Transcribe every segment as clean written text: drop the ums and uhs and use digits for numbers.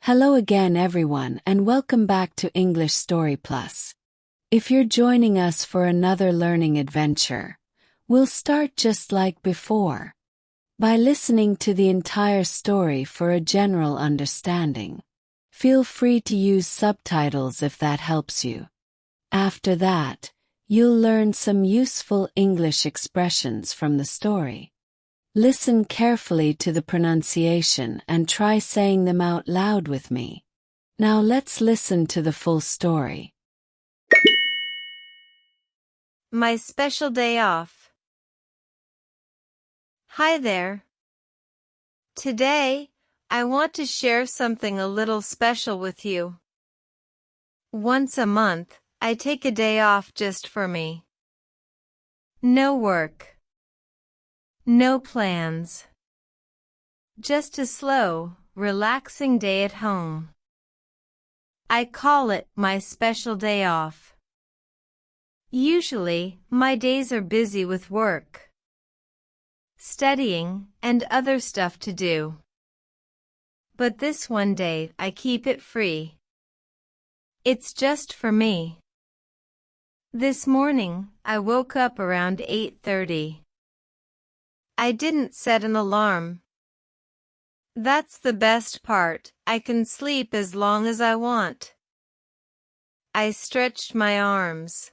Hello again, everyone, and welcome back to English Story Plus. If you're joining us for another learning adventure, we'll start just like before, by listening to the entire story for a general understanding. Feel free to use subtitles if that helps you. After that, you'll learn some useful English expressions from the story. Listen carefully to the pronunciation and try saying them out loud with me. Now let's listen to the full story. My special day off. Hi there. Today, I want to share something a little special with you. Once a month, I take a day off just for me. No work. No plans. Just a slow, relaxing day at home. I call it my special day off. Usually, my days are busy with work, studying, and other stuff to do. But this one day, I keep it free. It's just for me. This morning, I woke up around 8:30. I didn't set an alarm. That's the best part, I can sleep as long as I want. I stretched my arms.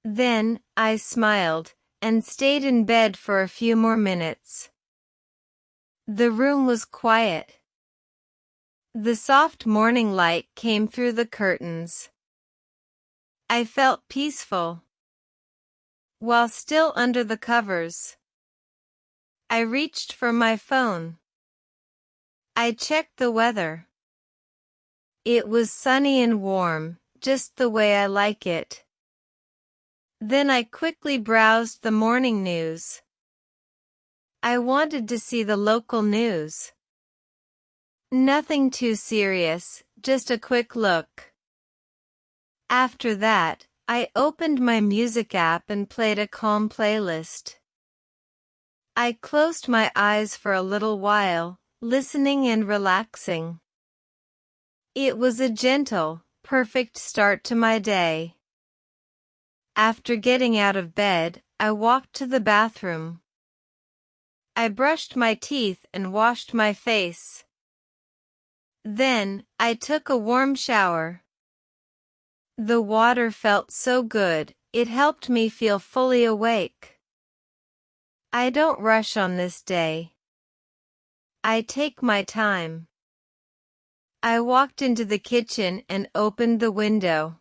Then, I smiled, and stayed in bed for a few more minutes. The room was quiet. The soft morning light came through the curtains. I felt peaceful. While still under the covers, I reached for my phone. I checked the weather. It was sunny and warm, just the way I like it. Then I quickly browsed the morning news. I wanted to see the local news. Nothing too serious, just a quick look. After that, I opened my music app and played a calm playlist. I closed my eyes for a little while, listening and relaxing. It was a gentle, perfect start to my day. After getting out of bed, I walked to the bathroom. I brushed my teeth and washed my face. Then, I took a warm shower. The water felt so good, it helped me feel fully awake. I don't rush on this day. I take my time. I walked into the kitchen and opened the window.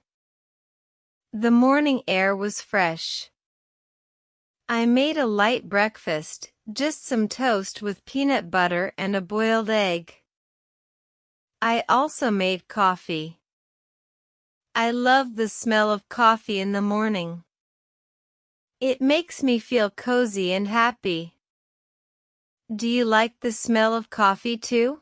The morning air was fresh. I made a light breakfast, just some toast with peanut butter and a boiled egg. I also made coffee. I love the smell of coffee in the morning. It makes me feel cozy and happy. Do you like the smell of coffee too?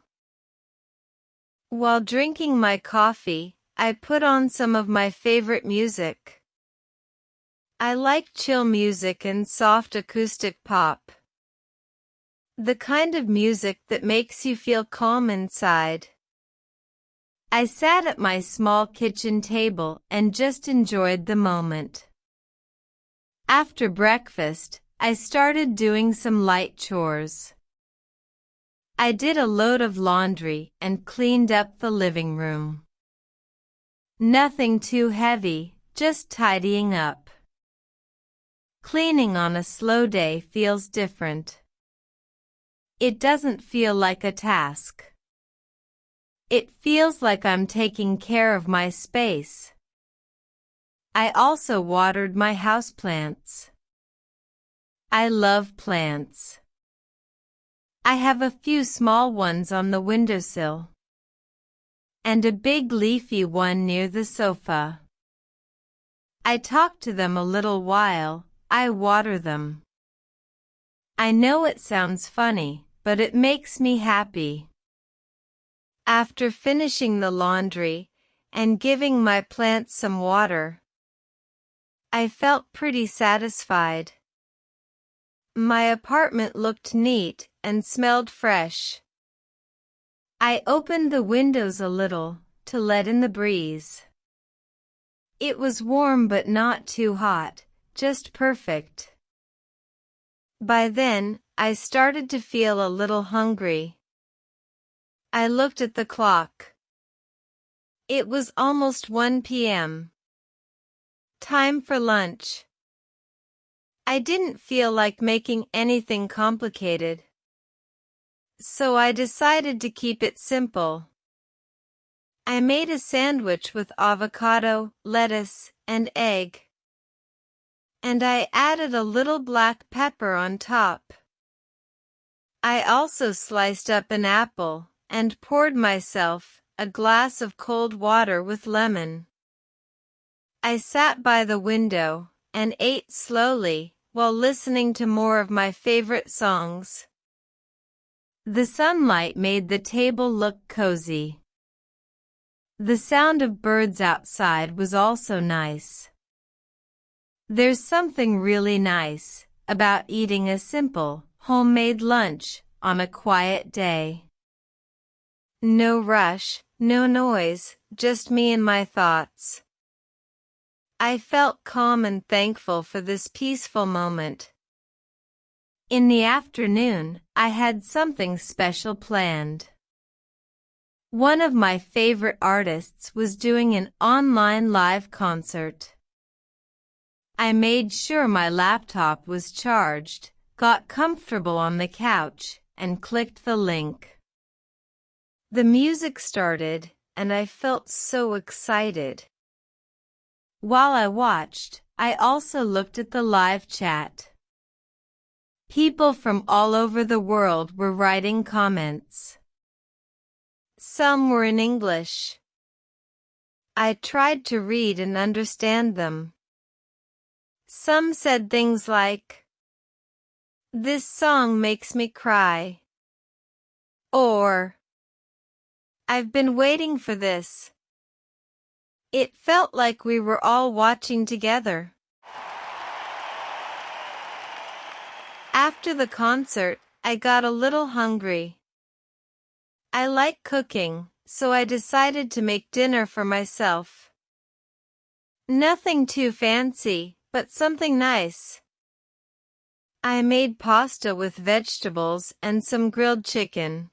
While drinking my coffee, I put on some of my favorite music. I like chill music and soft acoustic pop. The kind of music that makes you feel calm inside. I sat at my small kitchen table and just enjoyed the moment. After breakfast, I started doing some light chores. I did a load of laundry and cleaned up the living room. Nothing too heavy, just tidying up. Cleaning on a slow day feels different. It doesn't feel like a task. It feels like I'm taking care of my space. I also watered my houseplants. I love plants. I have a few small ones on the windowsill, and a big leafy one near the sofa. I talk to them a little while, I water them. I know it sounds funny, but it makes me happy. After finishing the laundry and giving my plants some water, I felt pretty satisfied. My apartment looked neat and smelled fresh. I opened the windows a little to let in the breeze. It was warm but not too hot, just perfect. By then, I started to feel a little hungry. I looked at the clock. It was almost 1 p.m. Time for lunch. I didn't feel like making anything complicated, so I decided to keep it simple. I made a sandwich with avocado, lettuce, and egg. And I added a little black pepper on top. I also sliced up an apple and poured myself a glass of cold water with lemon. I sat by the window and ate slowly while listening to more of my favorite songs. The sunlight made the table look cozy. The sound of birds outside was also nice. There's something really nice about eating a simple, homemade lunch on a quiet day. No rush, no noise, just me and my thoughts. I felt calm and thankful for this peaceful moment. In the afternoon, I had something special planned. One of my favorite artists was doing an online live concert. I made sure my laptop was charged, got comfortable on the couch, and clicked the link. The music started, and I felt so excited. While I watched, I also looked at the live chat. People from all over the world were writing comments. Some were in English. I tried to read and understand them. Some said things like, "This song makes me cry," or, "I've been waiting for this." It felt like we were all watching together. After the concert, I got a little hungry. I like cooking, so I decided to make dinner for myself. Nothing too fancy, but something nice. I made pasta with vegetables and some grilled chicken.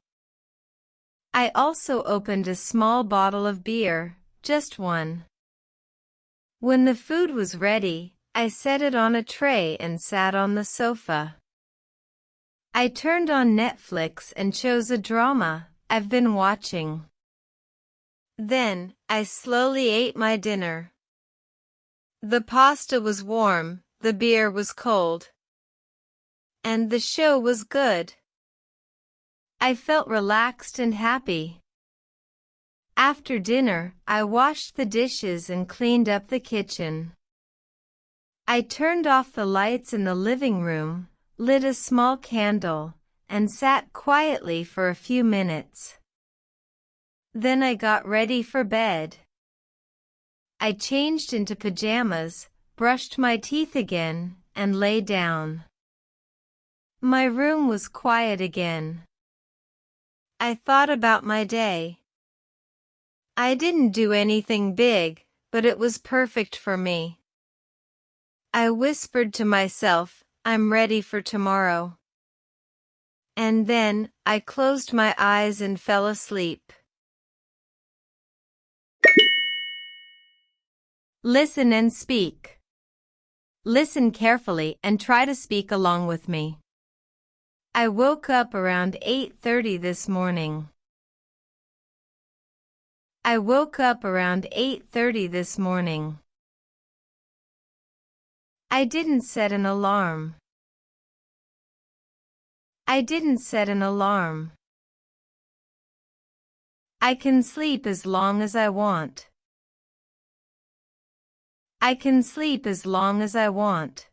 I also opened a small bottle of beer, just one. When the food was ready, I set it on a tray and sat on the sofa. I turned on Netflix and chose a drama I've been watching. Then, I slowly ate my dinner. The pasta was warm, the beer was cold. And the show was good. I felt relaxed and happy. After dinner, I washed the dishes and cleaned up the kitchen. I turned off the lights in the living room, lit a small candle, and sat quietly for a few minutes. Then I got ready for bed. I changed into pajamas, brushed my teeth again, and lay down. My room was quiet again. I thought about my day. I didn't do anything big, but it was perfect for me. I whispered to myself, "I'm ready for tomorrow." And then, I closed my eyes and fell asleep. Listen and speak. Listen carefully and try to speak along with me. I woke up around 8:30 this morning. I woke up around 8:30 this morning. I didn't set an alarm. I didn't set an alarm. I can sleep as long as I want. I can sleep as long as I want.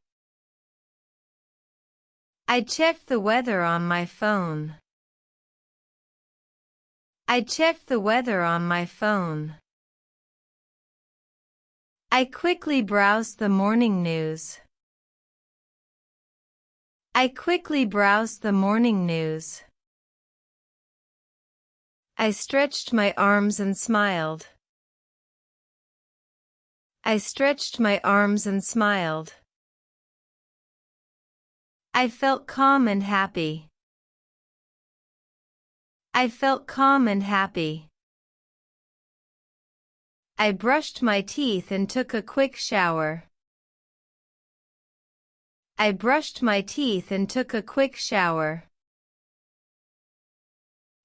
I checked the weather on my phone. I checked the weather on my phone. I quickly browsed the morning news. I quickly browsed the morning news. I stretched my arms and smiled. I stretched my arms and smiled. I felt calm and happy. I felt calm and happy. I brushed my teeth and took a quick shower. I brushed my teeth and took a quick shower.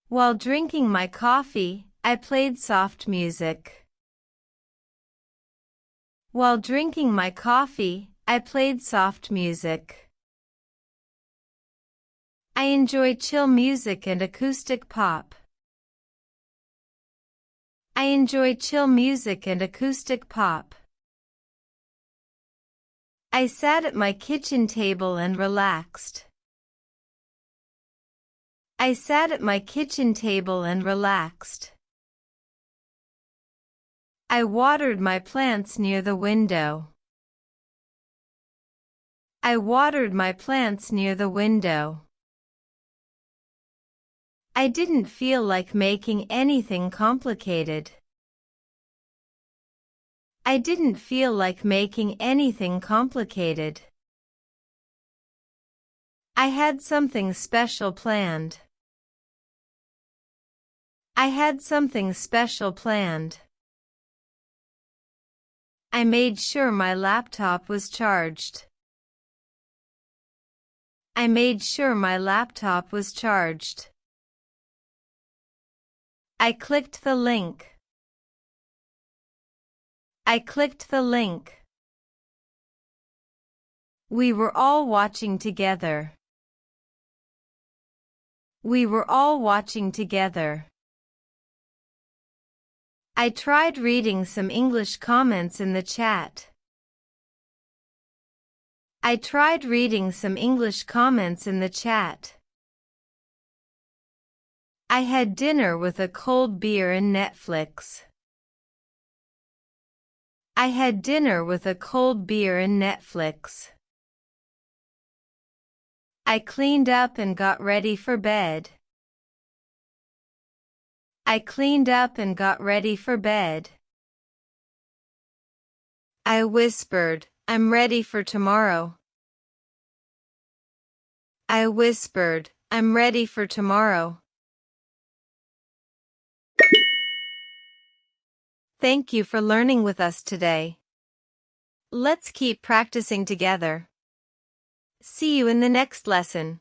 While drinking my coffee, I played soft music. While drinking my coffee, I played soft music. I enjoy chill music and acoustic pop. I enjoy chill music and acoustic pop. I sat at my kitchen table and relaxed. I sat at my kitchen table and relaxed. I watered my plants near the window. I watered my plants near the window. I didn't feel like making anything complicated. I didn't feel like making anything complicated. I had something special planned. I had something special planned. I made sure my laptop was charged. I made sure my laptop was charged. I clicked the link. I clicked the link. We were all watching together. We were all watching together. I tried reading some English comments in the chat. I tried reading some English comments in the chat. I had dinner with a cold beer and Netflix. I had dinner with a cold beer and Netflix. I cleaned up and got ready for bed. I cleaned up and got ready for bed. I whispered, "I'm ready for tomorrow." I whispered, "I'm ready for tomorrow." Thank you for learning with us today. Let's keep practicing together. See you in the next lesson.